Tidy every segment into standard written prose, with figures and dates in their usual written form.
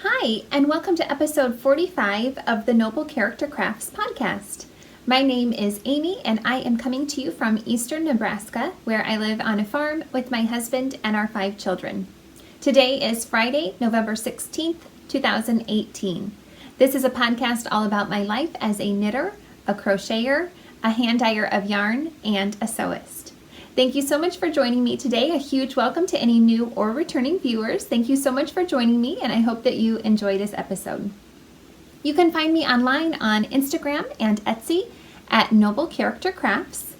Hi, and welcome to episode 45 of the Noble Character Crafts podcast. My name is Amy, and I am coming to you from eastern Nebraska, where I live on a farm with my husband and our 5 children. Today is Friday, November 16th, 2018. This is a podcast all about my life as a knitter, a crocheter, a hand dyer of yarn, and a sewist. Thank you so much for joining me today. A huge welcome to any new or returning viewers. Thank you so much for joining me, and I hope that you enjoy this episode. You can find me online on Instagram and Etsy at Noble Character Crafts.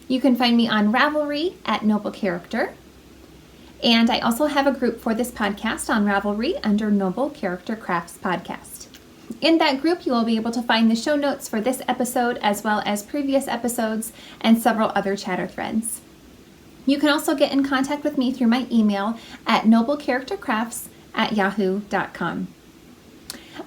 You can find me on Ravelry at Noble Character. And I also have a group for this podcast on Ravelry under Noble Character Crafts Podcast. In that group, you will be able to find the show notes for this episode as well as previous episodes and several other chatter threads. You can also get in contact with me through my email at noblecharactercrafts@yahoo.com.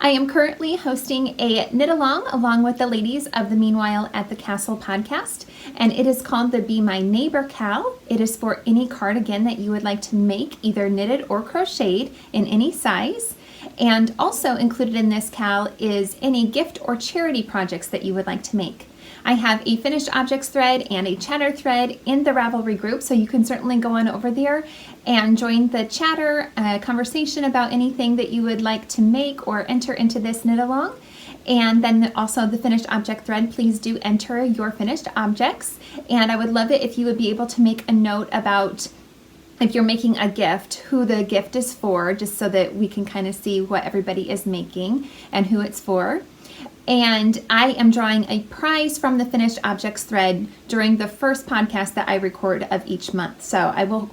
I am currently hosting a knit-along along with the ladies of the Meanwhile at the Castle podcast, and it is called the Be My Neighbor Cal. It is for any cardigan that you would like to make, either knitted or crocheted in any size. And also included in this cal is any gift or charity projects that you would like to make. I have a finished objects thread and a chatter thread in the Ravelry group, so you can certainly go on over there and join the chatter conversation about anything that you would like to make or enter into this knit along. And then also the finished object thread, please do enter your finished objects. And I would love it if you would be able to make a note about if you're making a gift, who the gift is for, just so that we can kind of see what everybody is making and who it's for. And I am drawing a prize from the finished objects thread during the first podcast that I record of each month. So I will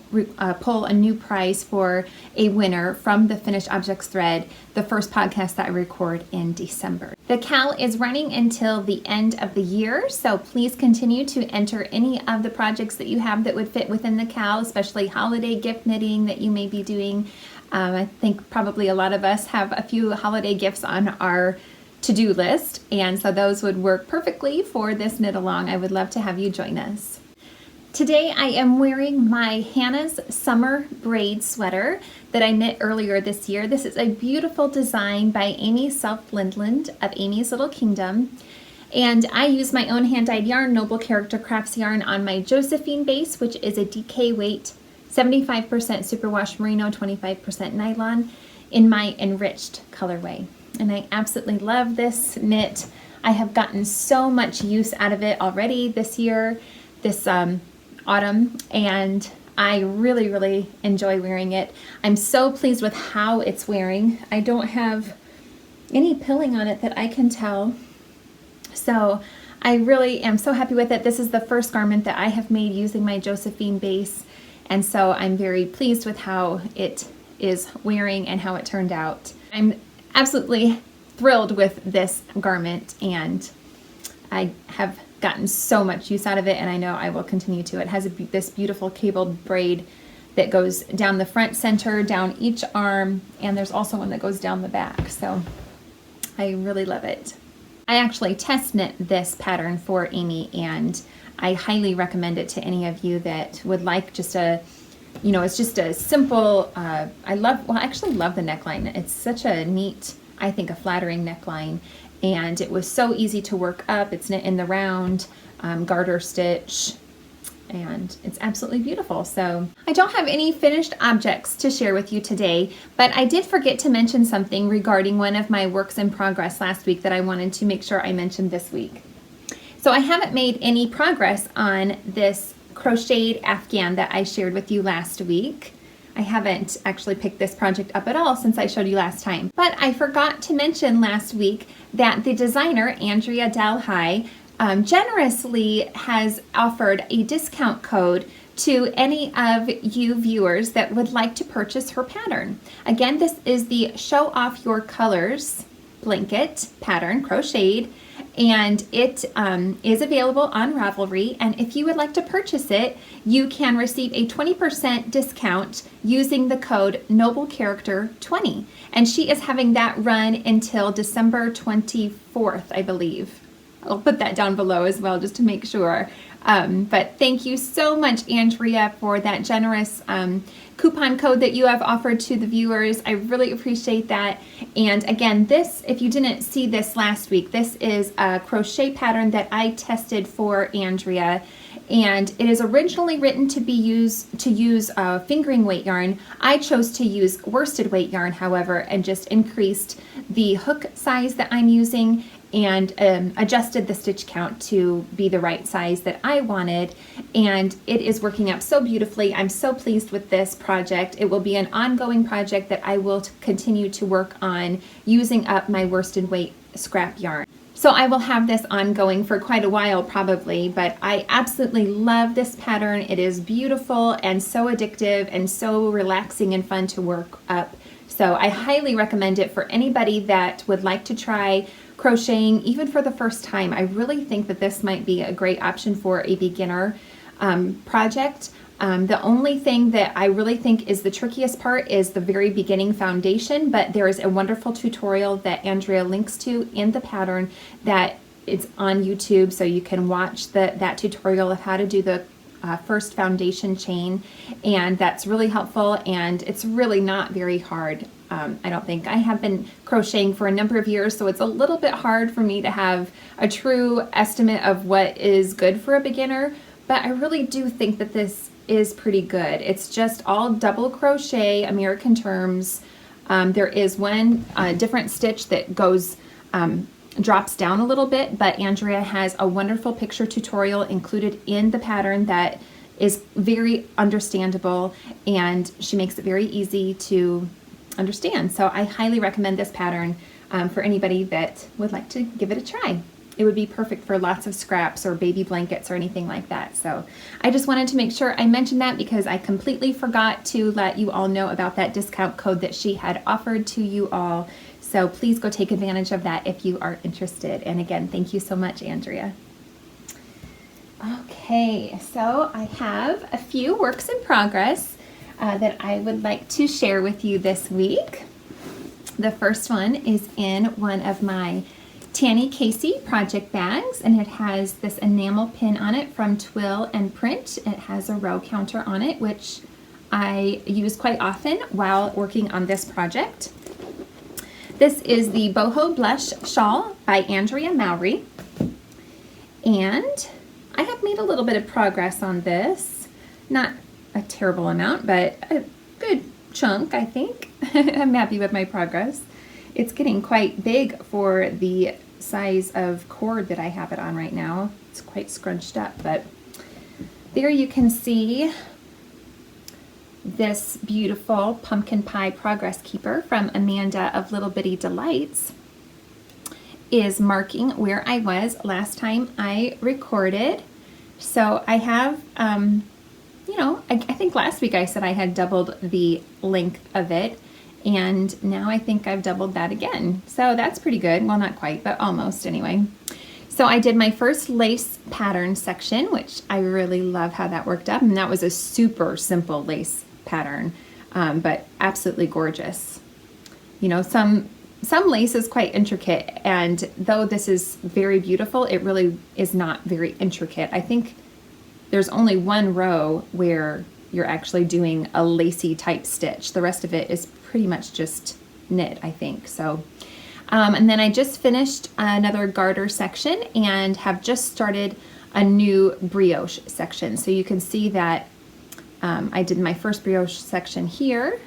pull a new prize for a winner from the finished objects thread, the first podcast that I record in December. The cal is running until the end of the year, so please continue to enter any of the projects that you have that would fit within the cal, especially holiday gift knitting that you may be doing. I think probably a lot of us have a few holiday gifts on our to-do list, and so those would work perfectly for this knit along. I would love to have you join us. Today I am wearing my Hannah's Summer Braid sweater that I knit earlier this year. This is a beautiful design by Amy Self-Lindland of Amy's Little Kingdom, and I use my own hand-dyed yarn, Noble Character Crafts yarn, on my Josephine base, which is a DK weight 75% superwash merino, 25% nylon in my enriched colorway. And I absolutely love this knit. I have gotten so much use out of it already this year, this autumn, and I really, really enjoy wearing it. I'm so pleased with how it's wearing. I don't have any pilling on it that I can tell. So I really am so happy with it. This is the first garment that I have made using my Josephine base, and so I'm very pleased with how it is wearing and how it turned out. I'm absolutely thrilled with this garment, and I have gotten so much use out of it, and I know I will continue to. It has this beautiful cabled braid that goes down the front center, down each arm, and there's also one that goes down the back, so I really love it. I actually test knit this pattern for Amy, and I highly recommend it to any of you that would like just a, you know, it's just a simple, I actually love the neckline. It's such a neat, I think, a flattering neckline, and it was so easy to work up. It's knit in the round, garter stitch, and it's absolutely beautiful. So I don't have any finished objects to share with you today, but I did forget to mention something regarding one of my works in progress last week that I wanted to make sure I mentioned this week. So I haven't made any progress on this crocheted afghan that I shared with you last week. I haven't actually picked this project up at all since I showed you last time. But I forgot to mention last week that the designer, Andrea Dalhai, generously has offered a discount code to any of you viewers that would like to purchase her pattern. Again, this is the Show Off Your Colors blanket pattern, crocheted, and it is available on Ravelry, and if you would like to purchase it, you can receive a 20% discount using the code NobleCharacter20, and she is having that run until December 24th, I believe. I'll put that down below as well just to make sure. But thank you so much, Andrea, for that generous coupon code that you have offered to the viewers. I really appreciate that. And again, this, if you didn't see this last week, this is a crochet pattern that I tested for Andrea. And it is originally written to use fingering weight yarn. I chose to use worsted weight yarn, however, and just increased the hook size that I'm using and adjusted the stitch count to be the right size that I wanted, and it is working out so beautifully. I'm so pleased with this project. It will be an ongoing project that I will continue to work on using up my worsted weight scrap yarn. So I will have this ongoing for quite a while probably, but I absolutely love this pattern. It is beautiful and so addictive and so relaxing and fun to work up. So I highly recommend it for anybody that would like to try crocheting, even for the first time. I really think that this might be a great option for a beginner project. The only thing that I really think is the trickiest part is the very beginning foundation, but there is a wonderful tutorial that Andrea links to in the pattern that it's on YouTube, so you can watch that tutorial of how to do the first foundation chain, and that's really helpful, and it's really not very hard. I don't think. I have been crocheting for a number of years, so it's a little bit hard for me to have a true estimate of what is good for a beginner, but I really do think that this is pretty good. It's just all double crochet, American terms. There is one different stitch that goes drops down a little bit, but Andrea has a wonderful picture tutorial included in the pattern that is very understandable, and she makes it very easy to understand. So I highly recommend this pattern for anybody that would like to give it a try. It would be perfect for lots of scraps or baby blankets or anything like that. So I just wanted to make sure I mentioned that because I completely forgot to let you all know about that discount code that she had offered to you all. So please go take advantage of that if you are interested. And again, thank you so much, Andrea. Okay, so I have a few works in progress that I would like to share with you this week. The first one is in one of my Tanny Casey project bags, and it has this enamel pin on it from Twill and Print. It has a row counter on it, which I use quite often while working on this project. This is the Boho Blush Shawl by Andrea Mowry, and I have made a little bit of progress on this. Not a terrible amount, but a good chunk, I think. I'm happy with my progress. It's getting quite big for the size of cord that I have it on right now. It's quite scrunched up, but there you can see this beautiful pumpkin pie progress keeper from Amanda of Little Bitty Delights is marking where I was last time I recorded. So I have you know, I think last week I said I had doubled the length of it, and now I think I've doubled that again. So that's pretty good. Well, not quite, but almost anyway. So I did my first lace pattern section, which I really love how that worked up, and that was a super simple lace pattern, but absolutely gorgeous. You know, some lace is quite intricate, and though this is very beautiful, it really is not very intricate. I think there's only one row where you're actually doing a lacy type stitch. The rest of it is pretty much just knit, I think. So, and then I just finished another garter section and have just started a new brioche section. So you can see that I did my first brioche section here,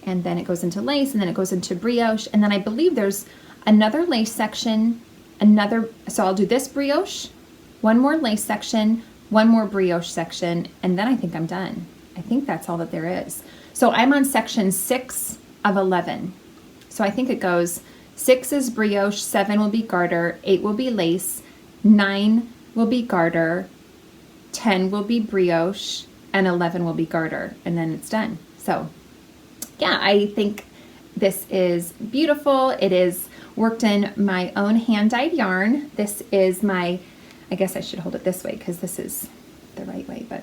and then it goes into lace, and then it goes into brioche, and then I believe there's another lace section, so I'll do this brioche, one more lace section, one more brioche section, and then I think I'm done. I think that's all that there is. So I'm on section 6 of 11. So I think it goes 6 is brioche, 7 will be garter, 8 will be lace, 9 will be garter, 10 will be brioche, and 11 will be garter, and then it's done. So yeah, I think this is beautiful. It is worked in my own hand-dyed yarn. This is my, I guess I should hold it this way because this is the right way, but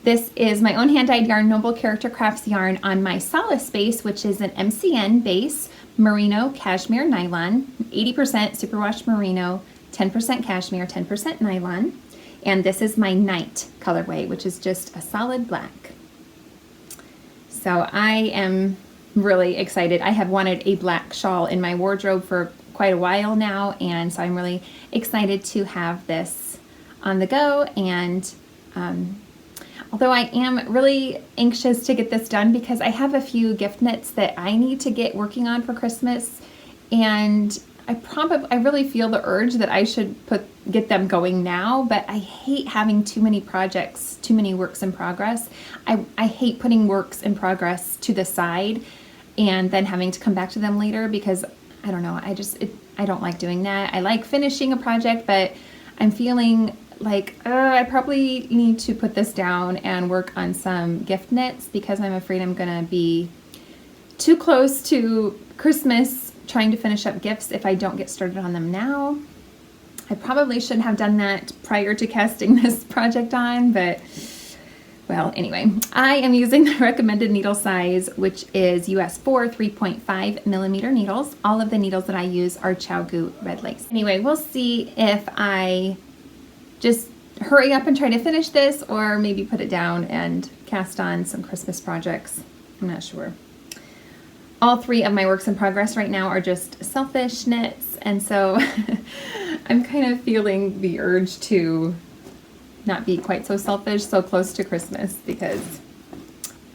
this is my own hand-dyed yarn, Noble Character Crafts yarn on my Solace base, which is an MCN base, merino cashmere nylon, 80% superwash merino, 10% cashmere, 10% nylon. And this is my Night colorway, which is just a solid black. So I am really excited. I have wanted a black shawl in my wardrobe for quite a while now, and so I'm really excited to have this on the go. And although I am really anxious to get this done because I have a few gift knits that I need to get working on for Christmas, and I really feel the urge that I should get them going now, but I hate having too many projects, too many works in progress. I hate putting works in progress to the side and then having to come back to them later because I don't know, I don't like doing that. I like finishing a project, but I'm feeling like I probably need to put this down and work on some gift knits because I'm afraid I'm gonna be too close to Christmas trying to finish up gifts if I don't get started on them now. I probably should have done that prior to casting this project on, but well, anyway, I am using the recommended needle size, which is US 4 3.5 millimeter needles. All of the needles that I use are ChowGoo red lace. Anyway, we'll see if I just hurry up and try to finish this or maybe put it down and cast on some Christmas projects. I'm not sure. All three of my works in progress right now are just selfish knits, and so I'm kind of feeling the urge to not be quite so selfish so close to Christmas because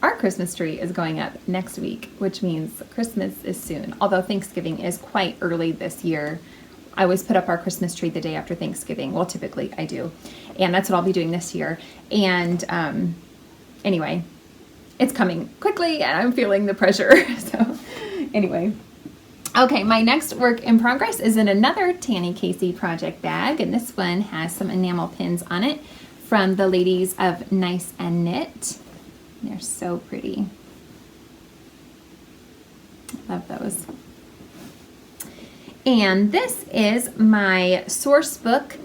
our Christmas tree is going up next week, which means Christmas is soon. Although Thanksgiving is quite early this year. I always put up our Christmas tree the day after Thanksgiving. Well, typically I do. And that's what I'll be doing this year. And anyway, it's coming quickly and I'm feeling the pressure. So anyway. Okay, my next work in progress is in another Tanny Casey project bag, and this one has some enamel pins on it from the ladies of Nice and Knit. They're so pretty. Love those. And this is my Sourcebook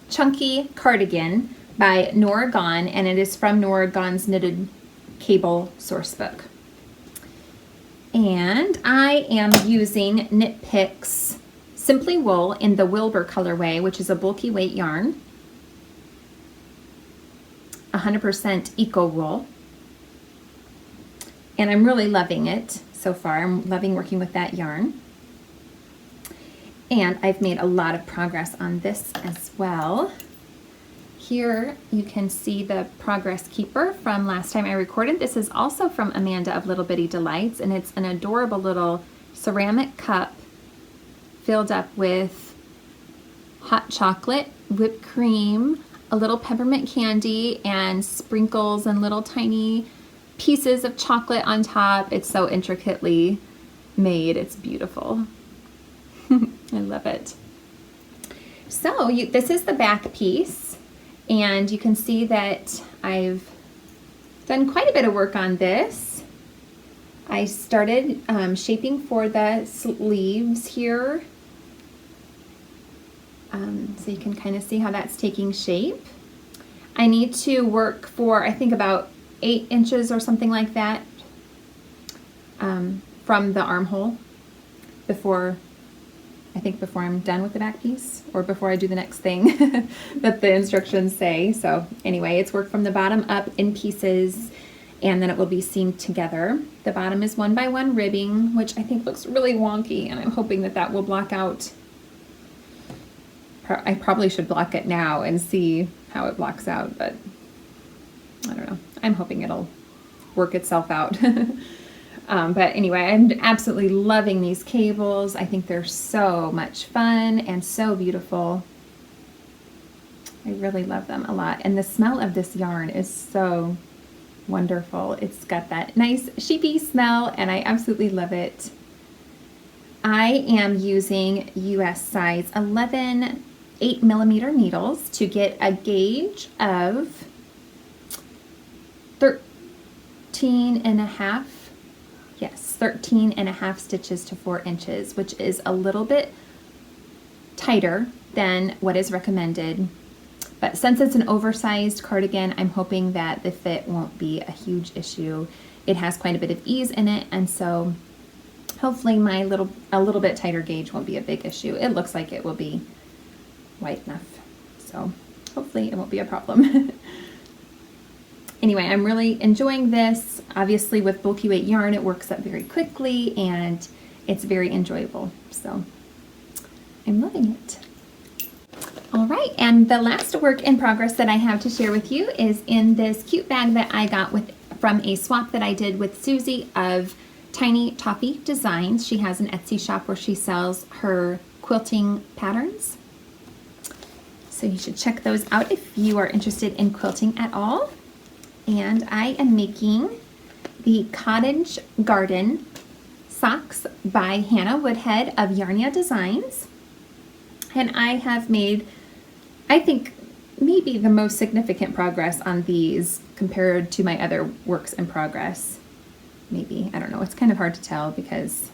Chunky Cardigan by Nora Gone, and it is from Nora Gone's Knitted Cable Sourcebook. And I am using Knit Picks Simply Wool in the Wilbur colorway, which is a bulky weight yarn, 100% eco wool. And I'm really loving it so far. I'm loving working with that yarn. And I've made a lot of progress on this as well. Here you can see the progress keeper from last time I recorded. This is also from Amanda of Little Bitty Delights, and it's an adorable little ceramic cup filled up with hot chocolate, whipped cream, a little peppermint candy, and sprinkles and little tiny pieces of chocolate on top. It's so intricately made. It's beautiful. I love it. So this is the back piece. And you can see that I've done quite a bit of work on this. I started shaping for the sleeves here. So you can kind of see how that's taking shape. I need to work for, I think, about 8 inches or something like that from the armhole before I'm done with the back piece, or before I do the next thing that the instructions say. So anyway, it's worked from the bottom up in pieces, and then it will be seamed together. The bottom is 1x1 ribbing, which I think looks really wonky, and I'm hoping that that will block out. I probably should block it now and see how it blocks out, but I don't know. I'm hoping it'll work itself out. But anyway, I'm absolutely loving these cables. I think they're so much fun and so beautiful. I really love them a lot. And the smell of this yarn is so wonderful. It's got that nice sheepy smell, and I absolutely love it. I am using US size 11 8mm needles to get a gauge of 13.5. Yes, 13.5 stitches to 4 inches, which is a little bit tighter than what is recommended. But since it's an oversized cardigan, I'm hoping that the fit won't be a huge issue. It has quite a bit of ease in it, and so hopefully a little bit tighter gauge won't be a big issue. It looks like it will be. wide enough. So hopefully it won't be a problem. Anyway, I'm really enjoying this. Obviously with bulky weight yarn, it works up very quickly and it's very enjoyable. So I'm loving it. All right, and the last work in progress that I have to share with you is in this cute bag that I got from a swap that I did with Susie of Tiny Toffee Designs. She has an Etsy shop where she sells her quilting patterns. So you should check those out if you are interested in quilting at all. And I am making the Cottage Garden socks by Hannah Woodhead of Yarnia Designs. And I have made, I think, maybe the most significant progress on these compared to my other works in progress. Maybe, I don't know, it's kind of hard to tell because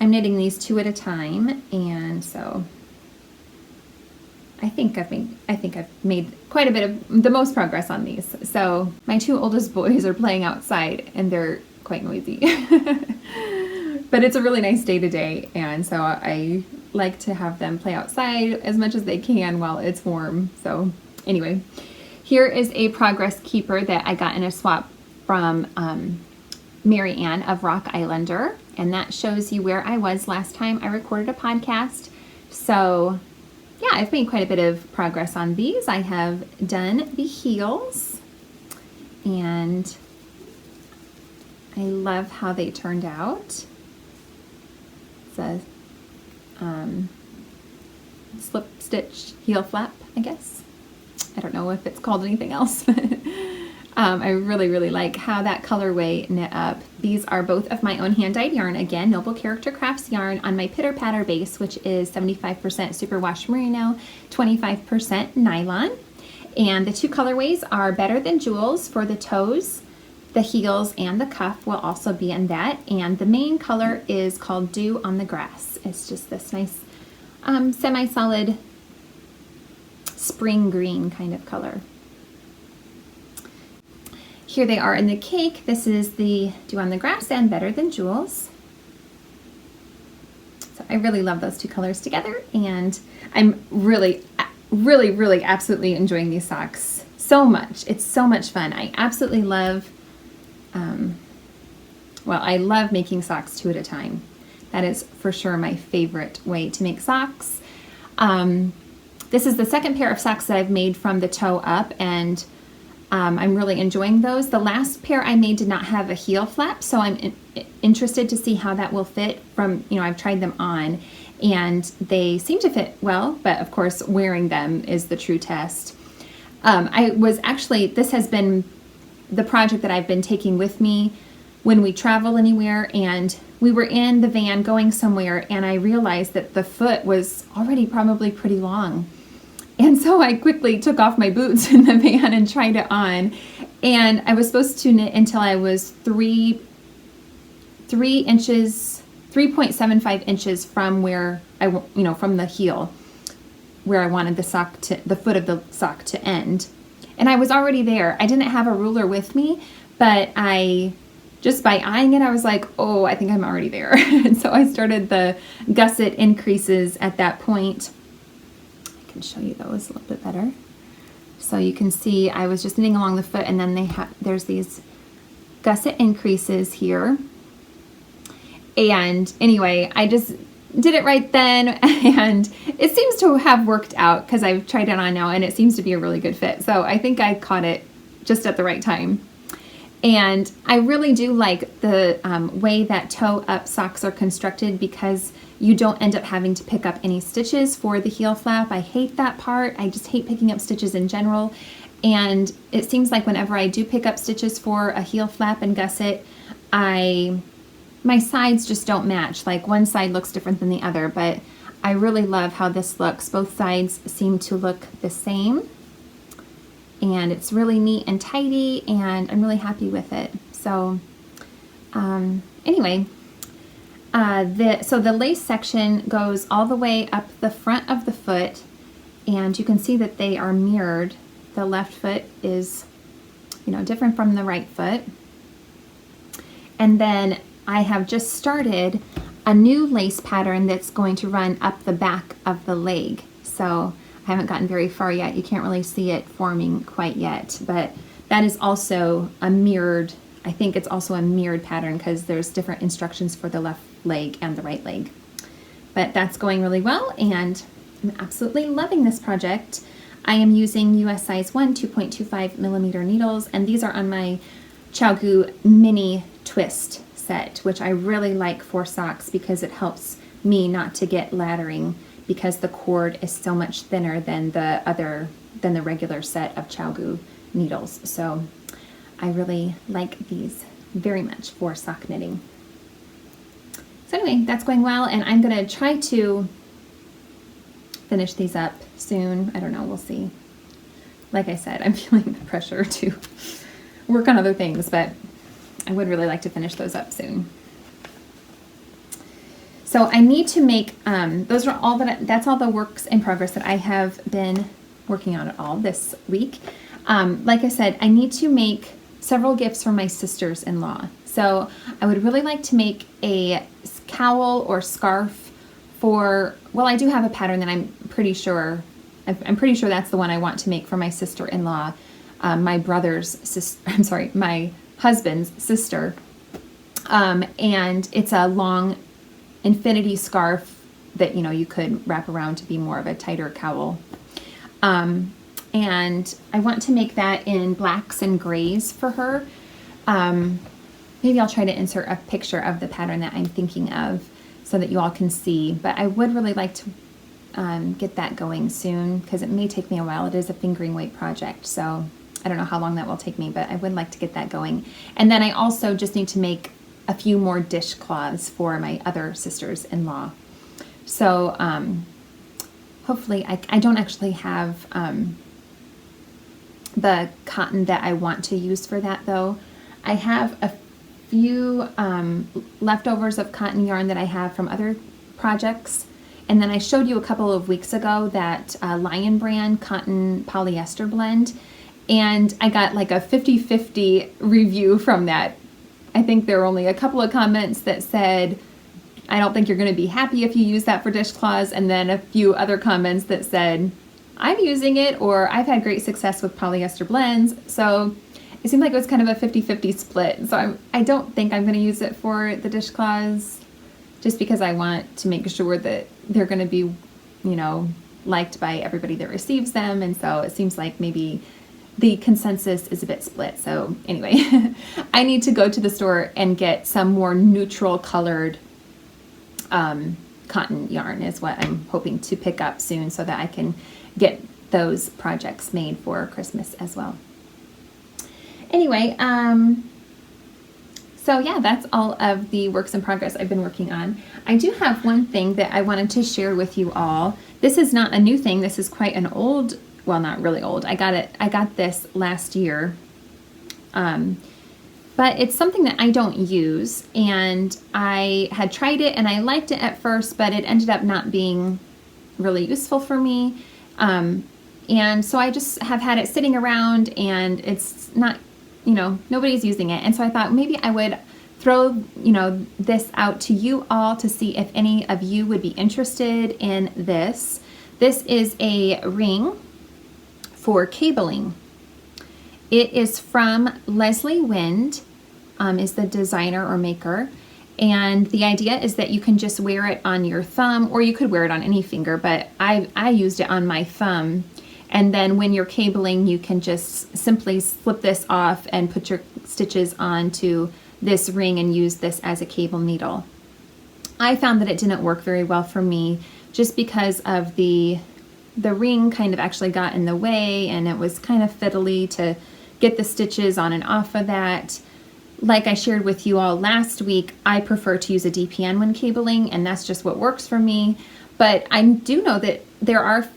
I'm knitting these 2 at a time, and so I think I've made quite a bit of the most progress on these. So my 2 oldest boys are playing outside and they're quite noisy. But it's a really nice day today, and so I like to have them play outside as much as they can while it's warm. So anyway, here is a progress keeper that I got in a swap from Mary Ann of Rock Islander, and that shows you where I was last time I recorded a podcast. So yeah, I've made quite a bit of progress on these. I have done the heels, and I love how they turned out. It's a slip stitch heel flap, I guess. I don't know if it's called anything else. I really like how that colorway knit up. These are both of my own hand-dyed yarn. Again, Noble Character Crafts yarn on my Pitter Patter base, which is 75% superwash merino, 25% nylon. And the 2 colorways are Better Than Jewels for the toes. The heels and the cuff will also be in that. And the main color is called Dew on the Grass. It's just this nice semi-solid spring green kind of color. Here they are in the cake. This is the Dew on the Grass and Better Than Jewels. So I really love those 2 colors together, and I'm really absolutely enjoying these socks so much. It's so much fun. I absolutely love, well, I love making socks 2 at a time. That is for sure my favorite way to make socks. This is the second pair of socks that I've made from the toe up, and I'm really enjoying those. The last pair I made did not have a heel flap, so I'm interested to see how that will fit from, I've tried them on and they seem to fit well, but of course wearing them is the true test. This has been the project that I've been taking with me when we travel anywhere, and we were in the van going somewhere and I realized that the foot was already probably pretty long. And so I quickly took off my boots in the van and tried it on. And I was supposed to knit until I was 3.75 inches from where from the heel, where I wanted the foot of the sock to end. And I was already there. I didn't have a ruler with me, but just by eyeing it, I was like, oh, I think I'm already there. And so I started the gusset increases at that point. I can show you those a little bit better. So you can see I was just knitting along the foot, and then there's these gusset increases here. And anyway, I just did it right then, and it seems to have worked out because I've tried it on now and it seems to be a really good fit. So I think I caught it just at the right time. And I really do like the way that toe up socks are constructed, because you don't end up having to pick up any stitches for the heel flap. I hate that part. I just hate picking up stitches in general. And it seems like whenever I do pick up stitches for a heel flap and gusset, my sides just don't match. Like one side looks different than the other, but I really love how this looks. Both sides seem to look the same. And it's really neat and tidy, and I'm really happy with it. So anyway, so the lace section goes all the way up the front of the foot, and you can see that they are mirrored. The left foot is, different from the right foot. And then I have just started a new lace pattern that's going to run up the back of the leg. So I haven't gotten very far yet. You can't really see it forming quite yet, but that is also a mirrored, I think it's also a mirrored pattern because there's different instructions for the left leg and the right leg. But that's going really well, and I'm absolutely loving this project. I am using US size 1 2.25 millimeter needles, and these are on my ChiaoGoo mini twist set, which I really like for socks because it helps me not to get laddering because the cord is so much thinner than the regular set of ChiaoGoo needles. So I really like these very much for sock knitting. So anyway, that's going well, and I'm going to try to finish these up soon. I don't know, we'll see. Like I said, I'm feeling the pressure to work on other things, but I would really like to finish those up soon. So I need to make, that's all the works in progress that I have been working on at all this week. Like I said, I need to make several gifts for my sisters-in-law. So I would really like to make a cowl or scarf for, well, I do have a pattern that I'm pretty sure that's the one I want to make for my sister-in-law, my husband's sister. And it's a long infinity scarf that, you could wrap around to be more of a tighter cowl. And I want to make that in blacks and grays for her. Maybe I'll try to insert a picture of the pattern that I'm thinking of so that you all can see, but I would really like to get that going soon because it may take me a while. It is a fingering weight project, so I don't know how long that will take me, but I would like to get that going. And then I also just need to make a few more dishcloths for my other sisters-in-law. So hopefully, I don't actually have the cotton that I want to use for that though. I have a few leftovers of cotton yarn that I have from other projects. And then I showed you a couple of weeks ago that Lion brand cotton polyester blend. And I got like a 50-50 review from that. I think there were only a couple of comments that said, I don't think you're going to be happy if you use that for dishcloths. And then a few other comments that said, I'm using it, or I've had great success with polyester blends. So it seemed like it was kind of a 50-50 split. So I don't think I'm going to use it for the dishcloths just because I want to make sure that they're going to be, liked by everybody that receives them. And so it seems like maybe the consensus is a bit split. So anyway, I need to go to the store and get some more neutral colored cotton yarn is what I'm hoping to pick up soon so that I can get those projects made for Christmas as well. Anyway, so yeah, that's all of the works in progress I've been working on. I do have one thing that I wanted to share with you all. This is not a new thing. This is quite an old, well, not really old. I got this last year. But it's something that I don't use, and I had tried it and I liked it at first, but it ended up not being really useful for me. And so I just have had it sitting around and it's not, nobody's using it. And so I thought maybe I would throw, this out to you all to see if any of you would be interested in this. This is a ring for cabling. It is from Leslie Wind, is the designer or maker. And the idea is that you can just wear it on your thumb, or you could wear it on any finger, but I used it on my thumb. And then when you're cabling, you can just simply slip this off and put your stitches onto this ring and use this as a cable needle. I found that it didn't work very well for me just because of the ring kind of actually got in the way, and it was kind of fiddly to get the stitches on and off of that. Like I shared with you all last week, I prefer to use a DPN when cabling, and that's just what works for me. But I do know that there are,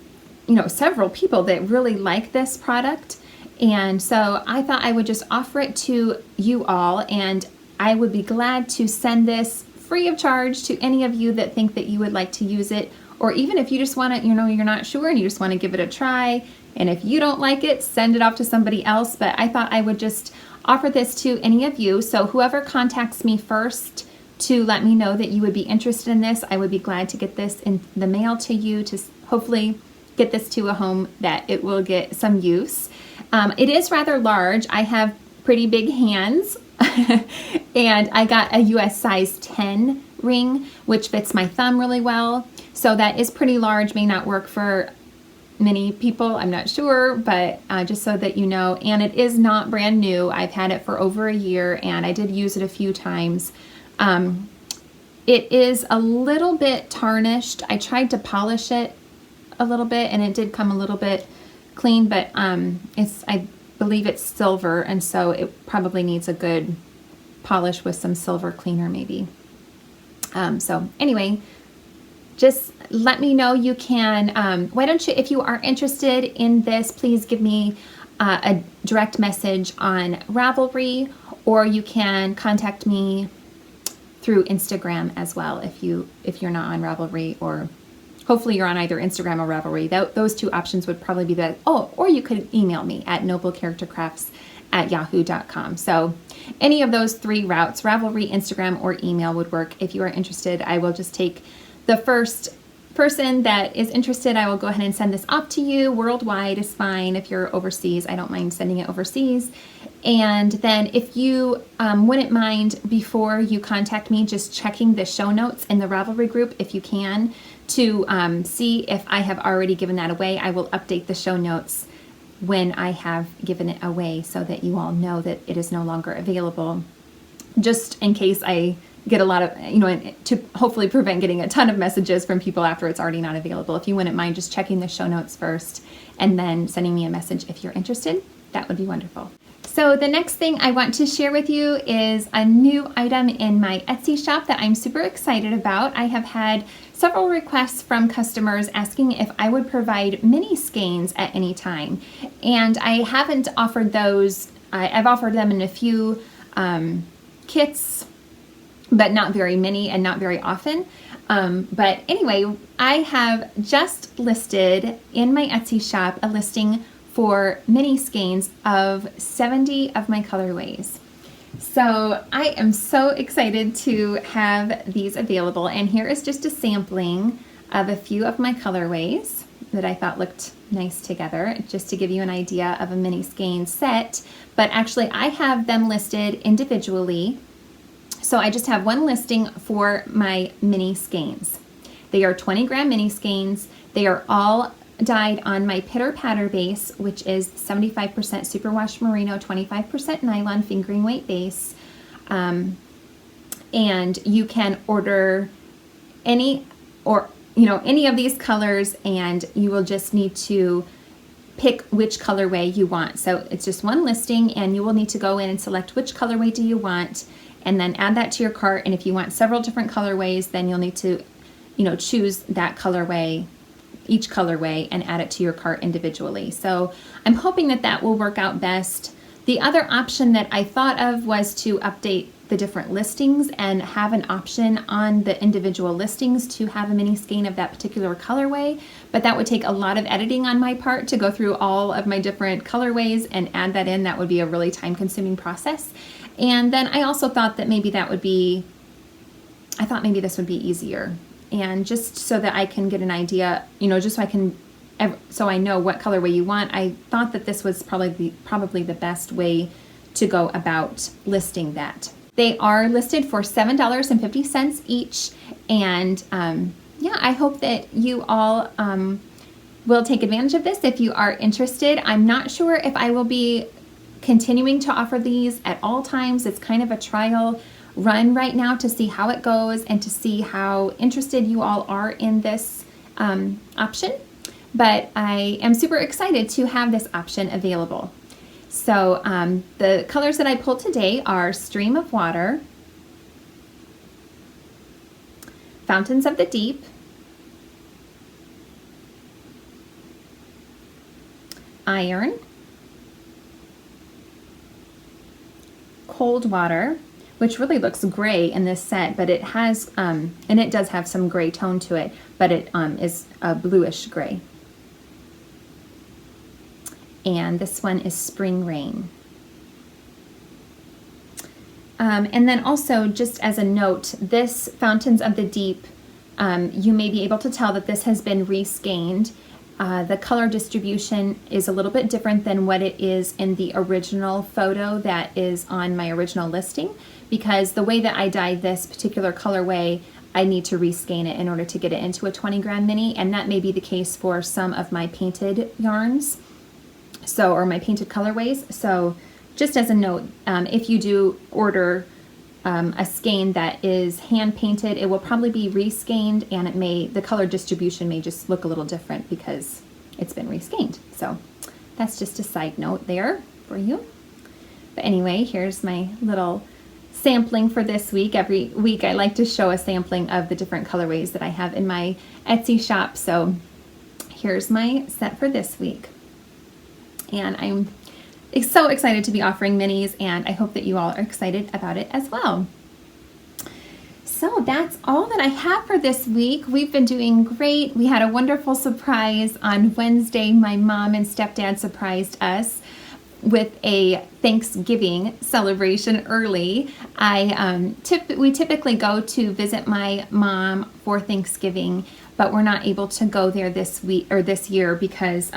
several people that really like this product. And so I thought I would just offer it to you all, and I would be glad to send this free of charge to any of you that think that you would like to use it. Or even if you just want to, you're not sure and you just want to give it a try. And if you don't like it, send it off to somebody else. But I thought I would just offer this to any of you. So whoever contacts me first to let me know that you would be interested in this, I would be glad to get this in the mail to you to hopefully get this to a home that it will get some use. It is rather large. I have pretty big hands and I got a US size 10 ring, which fits my thumb really well. So that is pretty large, may not work for many people, I'm not sure, but just so that you know. And it is not brand new. I've had it for over a year and I did use it a few times. It is a little bit tarnished. I tried to polish it a little bit and it did come a little bit clean, but I believe it's silver, and so it probably needs a good polish with some silver cleaner maybe. So anyway, just let me know. You can, why don't you, if you are interested in this, please give me a direct message on Ravelry, or you can contact me through Instagram as well if you're not on Ravelry, or hopefully you're on either Instagram or Ravelry. Those two options would probably be the, or you could email me at noblecharactercrafts@yahoo.com. So any of those three routes, Ravelry, Instagram, or email would work. If you are interested, I will just take the first person that is interested. I will go ahead and send this off to you. Worldwide is fine. If you're overseas, I don't mind sending it overseas. And then if you wouldn't mind, before you contact me, just checking the show notes in the Ravelry group, if you can, to see if I have already given that away. I will update the show notes when I have given it away so that you all know that it is no longer available, just in case I get a lot of, to hopefully prevent getting a ton of messages from people after it's already not available. If you wouldn't mind just checking the show notes first and then sending me a message if you're interested, that would be wonderful. So the next thing I want to share with you is a new item in my Etsy shop that I'm super excited about. I have had several requests from customers asking if I would provide mini skeins at any time. And I haven't offered those. I've offered them in a few kits, but not very many and not very often. But anyway, I have just listed in my Etsy shop a listing for mini skeins of 70 of my colorways. So I am so excited to have these available, and here is just a sampling of a few of my colorways that I thought looked nice together, just to give you an idea of a mini skein set. But actually I have them listed individually, so I just have one listing for my mini skeins. They are 20-gram mini skeins. They are all dyed on my Pitter Patter base, which is 75% superwash merino, 25% nylon fingering weight base. And you can order any of these colors, and you will just need to pick which colorway you want. So it's just one listing, and you will need to go in and select which colorway do you want, and then add that to your cart. And if you want several different colorways, then you'll need to, choose that colorway, each colorway, and add it to your cart individually. So I'm hoping that that will work out best. The other option that I thought of was to update the different listings and have an option on the individual listings to have a mini skein of that particular colorway, but that would take a lot of editing on my part to go through all of my different colorways and add that in. That would be a really time-consuming process. And then I also thought that maybe this would be easier. And just so that I can get an idea, just so I know what colorway you want, I thought that this was probably the best way to go about listing that. They are listed for $7.50 each, and I hope that you all will take advantage of this if you are interested. I'm not sure if I will be continuing to offer these at all times. It's kind of a trial run right now to see how it goes and to see how interested you all are in this option. But I am super excited to have this option available. So the colors that I pulled today are Stream of Water, Fountains of the Deep, Iron, Cold Water, which really looks gray in this set, but it has, and it does have some gray tone to it, but it is a bluish gray. And this one is Spring Rain. And then also, just as a note, this Fountains of the Deep, you may be able to tell that this has been reskeined, The color distribution is a little bit different than what it is in the original photo that is on my original listing, because the way that I dyed this particular colorway, I need to reskein it in order to get it into a 20 gram mini, and that may be the case for some of my painted yarns, or my painted colorways. So just as a note, if you do order a skein that is hand painted, it will probably be reskeined, and the color distribution may just look a little different because it's been reskeined. So that's just a side note there for you. But anyway, here's my little sampling for this week. Every week I like to show a sampling of the different colorways that I have in my Etsy shop. So here's my set for this week. And I'm so excited to be offering minis, and I hope that you all are excited about it as well. So that's all that I have for this week. We've been doing great. We had a wonderful surprise on Wednesday. My mom and stepdad surprised us with a Thanksgiving celebration early. We typically go to visit my mom for Thanksgiving, but we're not able to go there this year because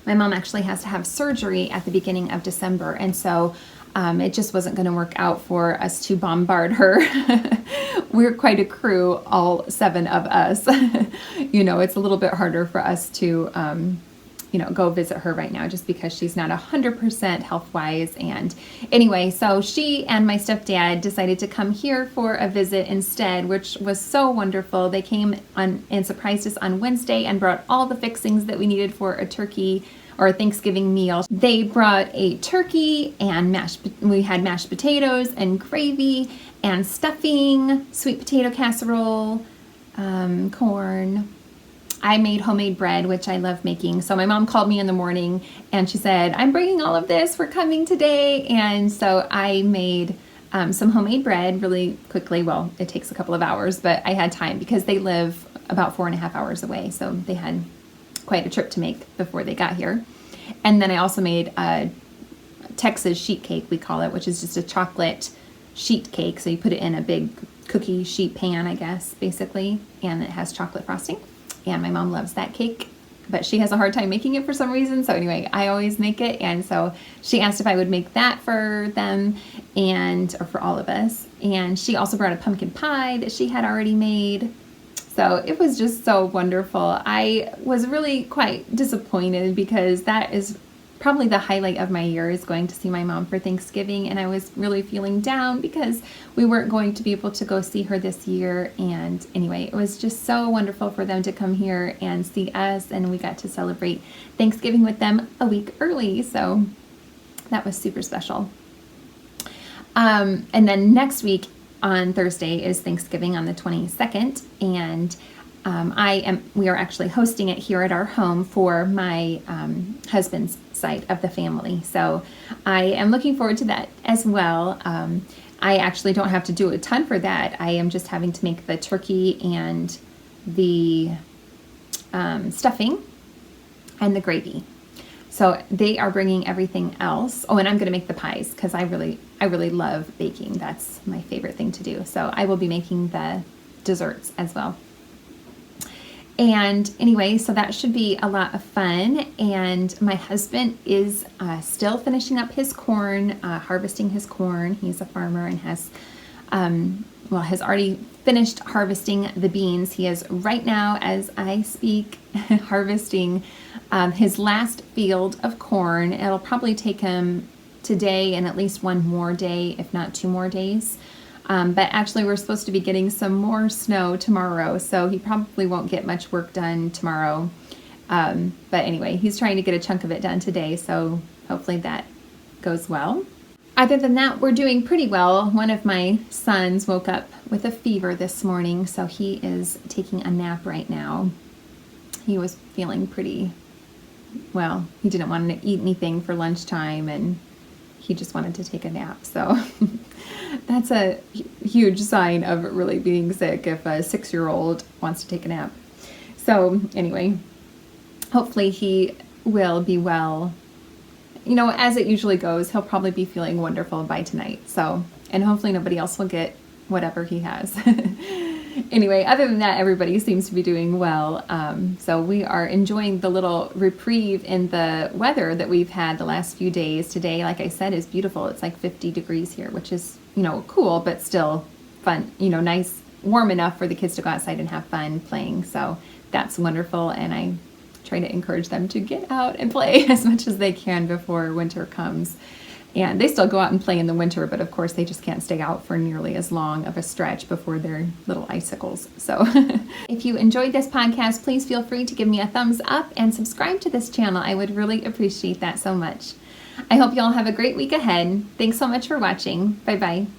my mom actually has to have surgery at the beginning of December, and so it just wasn't going to work out for us to bombard her. We're quite a crew, all 7 of us. It's a little bit harder for us to, go visit her right now just because she's not 100% health-wise. And anyway, so she and my stepdad decided to come here for a visit instead, which was so wonderful. They came and surprised us on Wednesday and brought all the fixings that we needed for a turkey or a Thanksgiving meal. They brought a turkey, and we had mashed potatoes and gravy and stuffing, sweet potato casserole, corn. I made homemade bread, which I love making. So my mom called me in the morning and she said, "I'm bringing all of this, we're coming today." And so I made some homemade bread really quickly. Well, it takes a couple of hours, but I had time because they live about 4.5 hours away. So they had quite a trip to make before they got here. And then I also made a Texas sheet cake, we call it, which is just a chocolate sheet cake. So you put it in a big cookie sheet pan, I guess, basically, and it has chocolate frosting. And my mom loves that cake, but she has a hard time making it for some reason. So anyway, I always make it. And so she asked if I would make that for them or for all of us. And she also brought a pumpkin pie that she had already made. So it was just so wonderful. I was really quite disappointed because that is probably the highlight of my year, is going to see my mom for Thanksgiving. And I was really feeling down because we weren't going to be able to go see her this year. And anyway, it was just so wonderful for them to come here and see us. And we got to celebrate Thanksgiving with them a week early. So that was super special. And then next week, on Thursday, is Thanksgiving on the 22nd, and we are actually hosting it here at our home for my husband's side of the family. So I am looking forward to that as well. I actually don't have to do a ton for that. I am just having to make the turkey and the stuffing and the gravy. So they are bringing everything else. Oh, and I'm going to make the pies because I really love baking. That's my favorite thing to do. So I will be making the desserts as well. And anyway, so that should be a lot of fun. And my husband is still finishing up his corn, harvesting his corn. He's a farmer and has already finished harvesting the beans. He is right now, as I speak, harvesting his last field of corn. It'll probably take him today and at least one more day, if not 2 more days. But actually we're supposed to be getting some more snow tomorrow, so he probably won't get much work done tomorrow. But anyway, he's trying to get a chunk of it done today, so hopefully that goes well. Other than that, we're doing pretty well. One of my sons woke up with a fever this morning, so he is taking a nap right now. He was feeling pretty, well, he didn't want to eat anything for lunchtime, and he just wanted to take a nap. So that's a huge sign of really being sick if a 6-year-old wants to take a nap. So anyway, hopefully he will be well. You know, as it usually goes, he'll probably be feeling wonderful by tonight. So, and hopefully nobody else will get whatever he has. Anyway, other than that, everybody seems to be doing well. So we are enjoying the little reprieve in the weather that we've had the last few days. Today, like I said, is beautiful. It's like 50 degrees here, which is, cool, but still fun, nice, warm enough for the kids to go outside and have fun playing. So that's wonderful. And I try to encourage them to get out and play as much as they can before winter comes. And they still go out and play in the winter, but of course they just can't stay out for nearly as long of a stretch before they're little icicles. So if you enjoyed this podcast, please feel free to give me a thumbs up and subscribe to this channel. I would really appreciate that so much. I hope you all have a great week ahead. Thanks so much for watching. Bye-bye.